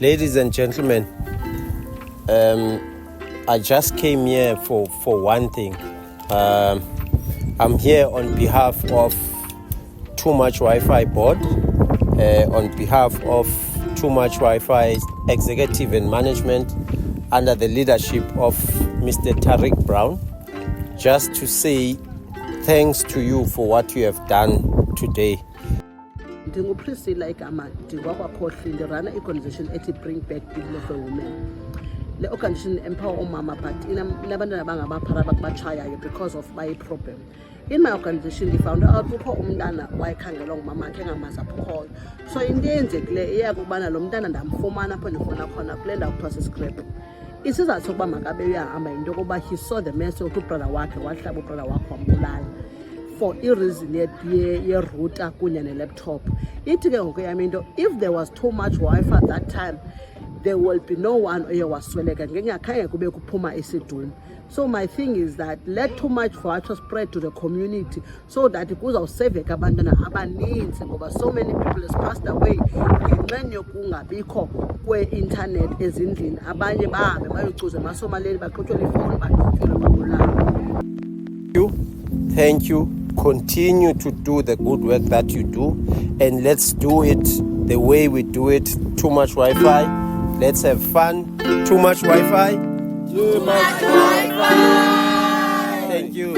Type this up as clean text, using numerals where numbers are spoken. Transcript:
Ladies and gentlemen, I just came here for one thing. I'm here on behalf of TooMuchWifi board, on behalf of TooMuchWifi executive and management under the leadership of Mr. Tariq Brown, just to say thanks to you for what you have done today. Ndingupriscilla igama ndingwakwaKhohli ndirana i-organization ethi Bring Back Dignity for Women. Le organization empower omama but inabantwana bangabaphara batshayayo because of my problem. In my organization ndifound out kukho umntana wayekhangelwa ngumama akhe engamazi aphoyo. So into eyenzekileyo iyakubana lo mntana ndamfumana apho ndifuna khona kule ndawo kuthiwa siscrap. Isizathu sokuba makabe uyahamba yinto yokuba he saw the message ukuthi ubrother wakhe wahlaba ubrother wakhe wambulala for i-reason ye-router kunye ne-laptop. Ithi ke ngoku yam into, if there was too much Wi-Fi at that time, there will be no one oye wasweleka ngengakhange kube kuphuma isiduni. So my thing is that let too much Wi-Fi spread to the community so that kuzawusaveka abantwana abaninzi ngoba so many people has passed away ngenxeni yokungabikho kwe-internet ezindlini. Abanye bahambe bayocuza emasomaleni baxutyelwe ifowuni baxutyelwe babulala. Thank you. Continue to do the good work that you do, and let's do it the way we do it. TooMuchWifi. Let's have fun. TooMuchWifi. TooMuchWifi. Thank you.